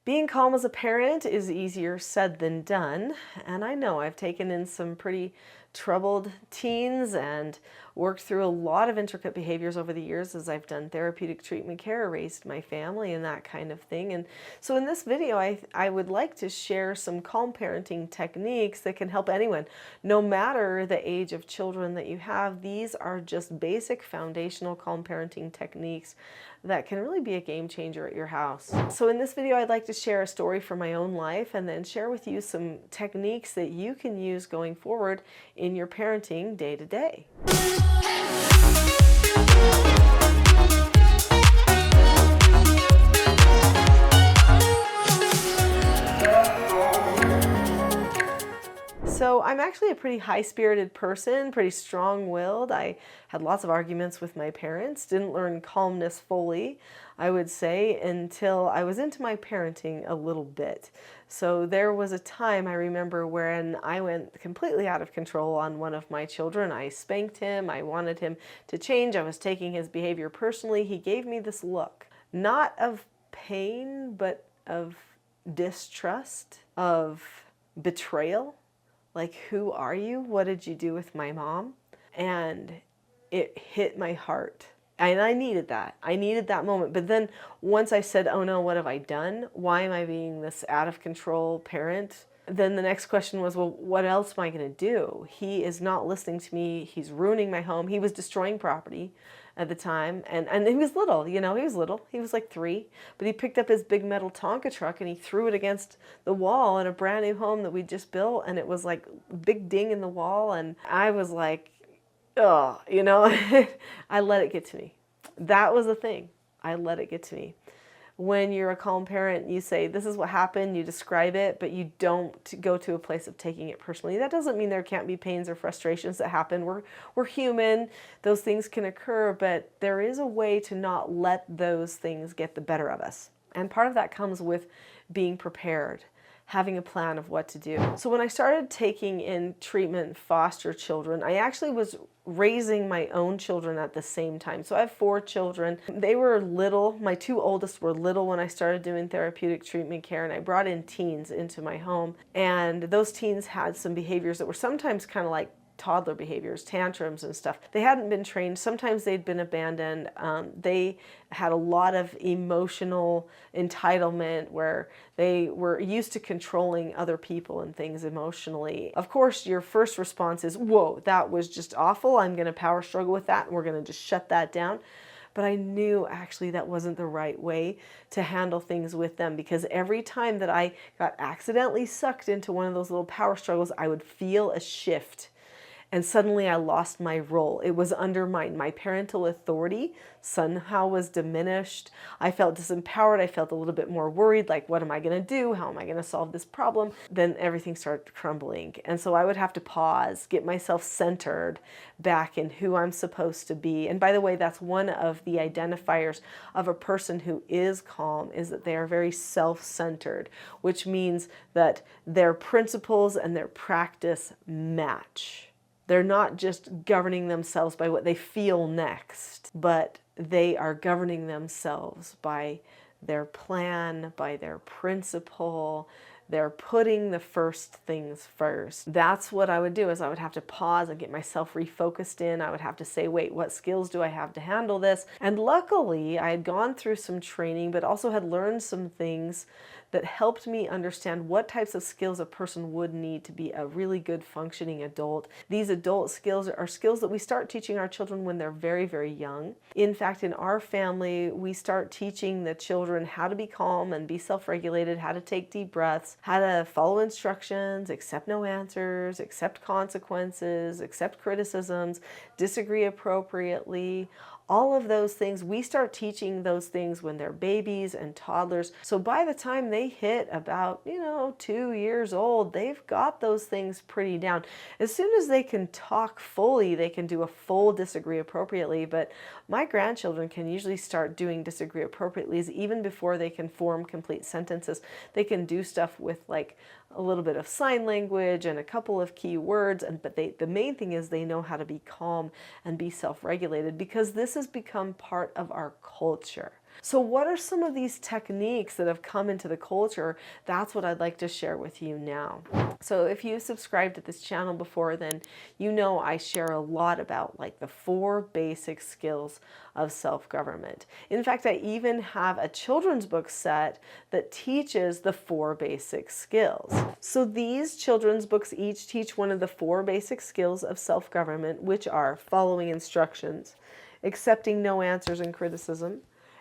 Being calm as a parent is easier said than done, and I know I've taken in some pretty troubled teens and worked through a lot of intricate behaviors over the years as I've done therapeutic treatment care, raised my family and that kind of thing. And so in this video, I would like to share some calm parenting techniques that can help anyone, no matter the age of children that you have. These are just basic foundational calm parenting techniques that can really be a game changer at your house. So in this video, I'd like to share a story from my own life and then share with you some techniques that you can use going forward in your parenting day to day. So I'm actually a pretty high-spirited person, pretty strong-willed. I had lots of arguments with my parents, didn't learn calmness fully, I would say, until I was into my parenting a little bit. So there was a time I remember when I went completely out of control on one of my children. I spanked him, I wanted him to change, I was taking his behavior personally. He gave me this look, not of pain, but of distrust, of betrayal. Like, who are you? What did you do with my mom? And it hit my heart. And I needed that. I needed that moment. But then once I said, oh no, what have I done? Why am I being this out of control parent? Then the next question was, well, what else am I going to do? He is not listening to me. He's ruining my home. He was destroying property at the time. And he was little, you know, he was little. He was like 3. But he picked up his big metal Tonka truck and he threw it against the wall in a brand new home that we just built. And it was like a big ding in the wall. And I was like, oh, you know, I let it get to me. That was the thing. I let it get to me. When you're a calm parent, you say, this is what happened, you describe it, but you don't go to a place of taking it personally. That doesn't mean there can't be pains or frustrations that happen. We're human. Those things can occur, but there is a way to not let those things get the better of us. And part of that comes with being prepared, having a plan of what to do. So when I started taking in treatment foster children, I actually was raising my own children at the same time. So I have 4 children. They were little. My 2 oldest were little when I started doing therapeutic treatment care, and I brought in teens into my home. And those teens had some behaviors that were sometimes kind of like toddler behaviors, tantrums and stuff. They hadn't been trained. Sometimes they'd been abandoned. They had a lot of emotional entitlement where they were used to controlling other people and things emotionally. Of course, your first response is, whoa, that was just awful. I'm going to power struggle with that and we're going to just shut that down. But I knew actually that wasn't the right way to handle things with them, because every time that I got accidentally sucked into one of those little power struggles, I would feel a shift. And suddenly I lost my role. It was undermined. My parental authority somehow was diminished. I felt disempowered. I felt a little bit more worried, like, what am I going to do? How am I going to solve this problem? Then everything started crumbling. And so I would have to pause, get myself centered back in who I'm supposed to be. And by the way, that's one of the identifiers of a person who is calm, is that they are very self-centered, which means that their principles and their practice match. They're not just governing themselves by what they feel next, but they are governing themselves by their plan, by their principle. They're putting the first things first. That's what I would do, is I would have to pause and get myself refocused in. I would have to say, wait, what skills do I have to handle this? And luckily, I had gone through some training, but also had learned some things that helped me understand what types of skills a person would need to be a really good functioning adult. These adult skills are skills that we start teaching our children when they're very, very young. In fact, in our family, we start teaching the children how to be calm and be self-regulated, how to take deep breaths, how to follow instructions, accept no answers, accept consequences, accept criticisms, disagree appropriately. All of those things, we start teaching those things when they're babies and toddlers. So by the time they hit about, 2 years old, they've got those things pretty down. As soon as they can talk fully, they can do a full disagree appropriately. But my grandchildren can usually start doing disagree appropriately even before they can form complete sentences. They can do stuff with like a little bit of sign language and a couple of key words, but the main thing is they know how to be calm and be self-regulated, because this has become part of our culture. So what are some of these techniques that have come into the culture? That's what I'd like to share with you now. So if you subscribed to this channel before, then you know I share a lot about like the 4 basic skills of self-government. In fact, I even have a children's book set that teaches the 4 basic skills. So these children's books each teach one of the 4 basic skills of self-government, which are following instructions, accepting no answers and criticism,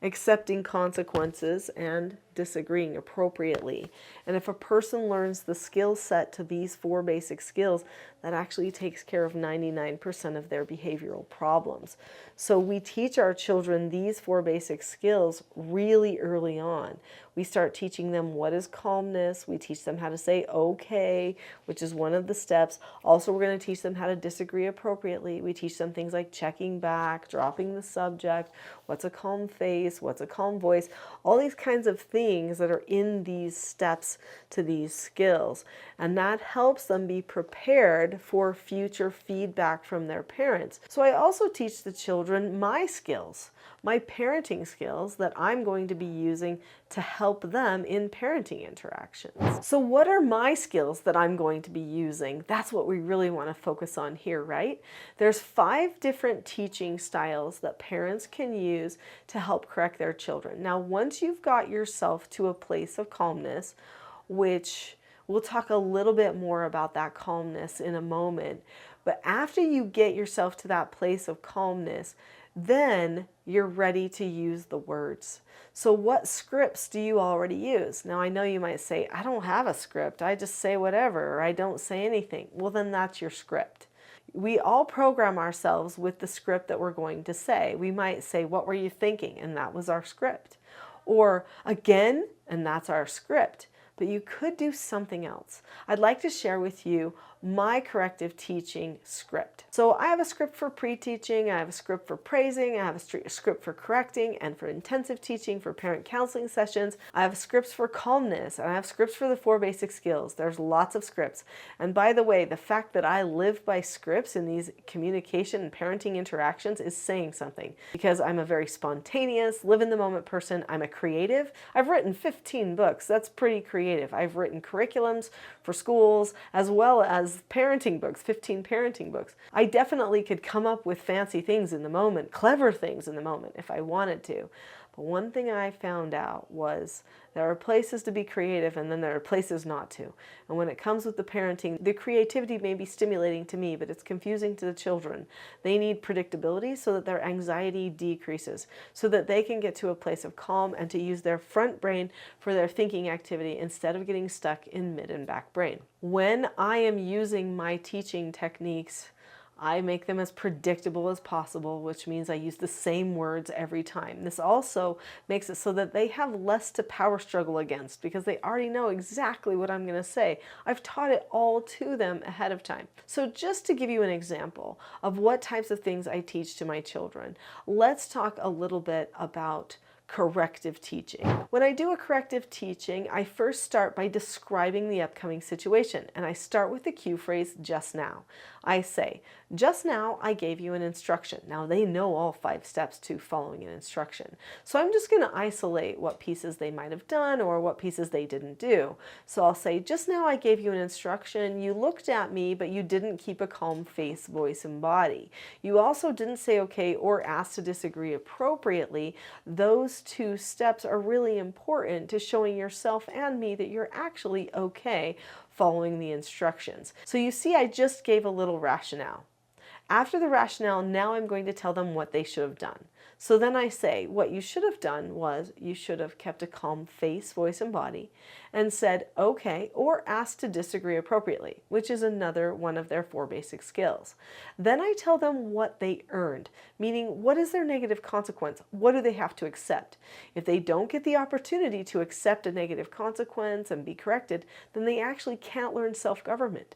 accepting consequences, and disagreeing appropriately. And if a person learns the skill set to these 4 basic skills, that actually takes care of 99% of their behavioral problems. So we teach our children these 4 basic skills really early on. We start teaching them what is calmness. We teach them how to say okay, which is one of the steps. Also, we're going to teach them how to disagree appropriately. We teach them things like checking back, dropping the subject, what's a calm face, what's a calm voice, all these kinds of things that are in these steps to these skills. And that helps them be prepared for future feedback from their parents. So I also teach the children my skills, my parenting skills that I'm going to be using to help them in parenting interactions. So what are my skills that I'm going to be using? That's what we really want to focus on here, right? There's 5 different teaching styles that parents can use to help correct their children. Now, once you've got yourself to a place of calmness, which we'll talk a little bit more about that calmness in a moment, but after you get yourself to that place of calmness, then you're ready to use the words. So what scripts do you already use? Now, I know you might say, I don't have a script. I just say whatever, or I don't say anything. Well, then that's your script. We all program ourselves with the script that we're going to say. We might say, what were you thinking? And that was our script. Or again, and that's our script. But you could do something else. I'd like to share with you my corrective teaching script. So I have a script for pre-teaching, I have a script for praising, I have a script for correcting and for intensive teaching, for parent counseling sessions. I have scripts for calmness, and I have scripts for the 4 basic skills. There's lots of scripts. And by the way, the fact that I live by scripts in these communication and parenting interactions is saying something, because I'm a very spontaneous, live in the moment person. I'm a creative. I've written 15 books. That's pretty creative. I've written curriculums for schools as well as parenting books, 15 parenting books. I definitely could come up with fancy things in the moment, clever things in the moment if I wanted to. But one thing I found out was there are places to be creative and then there are places not to. And when it comes with the parenting, the creativity may be stimulating to me, but it's confusing to the children. They need predictability so that their anxiety decreases, so that they can get to a place of calm and to use their front brain for their thinking activity instead of getting stuck in mid and back brain. When I am using my teaching techniques, I make them as predictable as possible, which means I use the same words every time. This also makes it so that they have less to power struggle against because they already know exactly what I'm going to say. I've taught it all to them ahead of time. So just to give you an example of what types of things I teach to my children, let's talk a little bit about corrective teaching. When I do a corrective teaching, I first start by describing the upcoming situation, and I start with the cue phrase, just now. I say, just now I gave you an instruction. Now they know all 5 steps to following an instruction. So I'm just going to isolate what pieces they might have done or what pieces they didn't do. So I'll say, just now I gave you an instruction. You looked at me, but you didn't keep a calm face, voice, and body. You also didn't say okay or ask to disagree appropriately. Those 2 steps are really important to showing yourself and me that you're actually okay following the instructions. So you see, I just gave a little rationale. After the rationale, now I'm going to tell them what they should have done. So then I say, what you should have done was you should have kept a calm face, voice, and body and said, okay, or asked to disagree appropriately, which is another one of their 4 basic skills. Then I tell them what they earned, meaning what is their negative consequence? What do they have to accept? If they don't get the opportunity to accept a negative consequence and be corrected, then they actually can't learn self-government.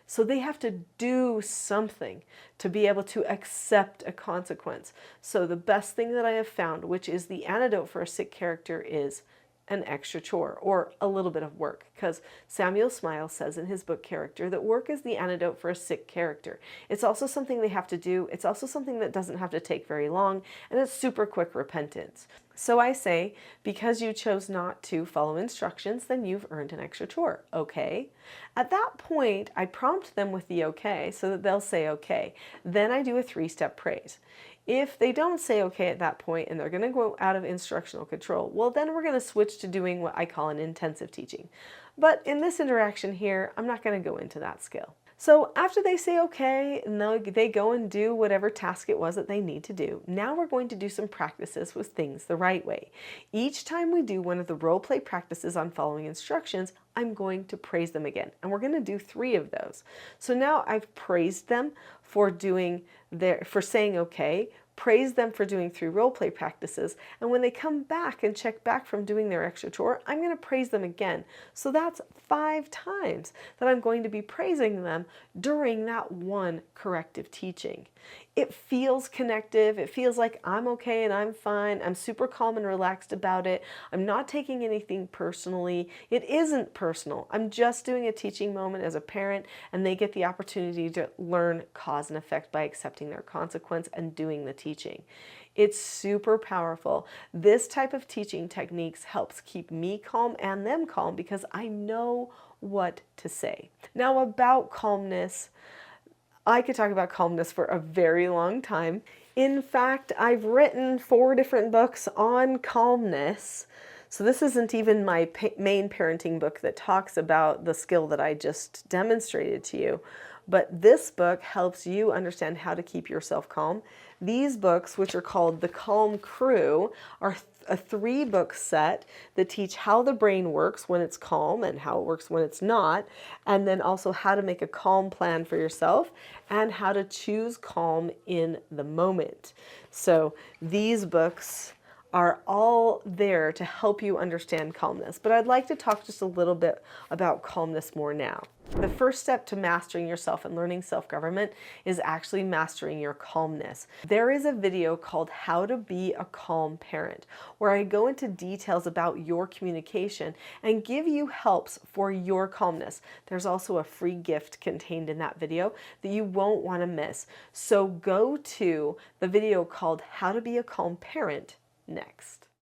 So they have to do something to be able to accept a consequence. So the best thing that I have found, which is the antidote for a sick character, is an extra chore or a little bit of work, because Samuel Smiles says in his book Character that work is the antidote for a sick character. It's also something they have to do. It's also something that doesn't have to take very long, and it's super quick repentance. So I say, because you chose not to follow instructions, then you've earned an extra chore. Okay. At that point, I prompt them with the okay so that they'll say okay. Then I do a 3-step praise. If they don't say okay at that point and they're going to go out of instructional control, well, then we're going to switch to doing what I call an intensive teaching. But in this interaction here, I'm not going to go into that skill. So after they say okay, and they go and do whatever task it was that they need to do, now we're going to do some practices with things the right way. Each time we do one of the role play practices on following instructions, I'm going to praise them again. And we're going to do 3 of those. So now I've praised them for saying okay, praise them for doing 3 role play practices, and when they come back and check back from doing their extra chore, I'm going to praise them again. So that's 5 times that I'm going to be praising them during that one corrective teaching. It feels connective. It feels like I'm okay and I'm fine. I'm super calm and relaxed about it. I'm not taking anything personally. It isn't personal. I'm just doing a teaching moment as a parent, and they get the opportunity to learn cause and effect by accepting their consequence and doing the teaching. It's super powerful. This type of teaching techniques helps keep me calm and them calm because I know what to say. Now, about calmness, I could talk about calmness for a very long time. In fact, I've written 4 different books on calmness. So this isn't even my main parenting book that talks about the skill that I just demonstrated to you. But this book helps you understand how to keep yourself calm. These books, which are called The Calm Crew, are a 3-book set that teach how the brain works when it's calm and how it works when it's not, and then also how to make a calm plan for yourself and how to choose calm in the moment. So these books are all there to help you understand calmness. But I'd like to talk just a little bit about calmness more now. The first step to mastering yourself and learning self-government is actually mastering your calmness. There is a video called How to Be a Calm Parent, where I go into details about your communication and give you helps for your calmness. There's also a free gift contained in that video that you won't want to miss. So go to the video called How to Be a Calm Parent next.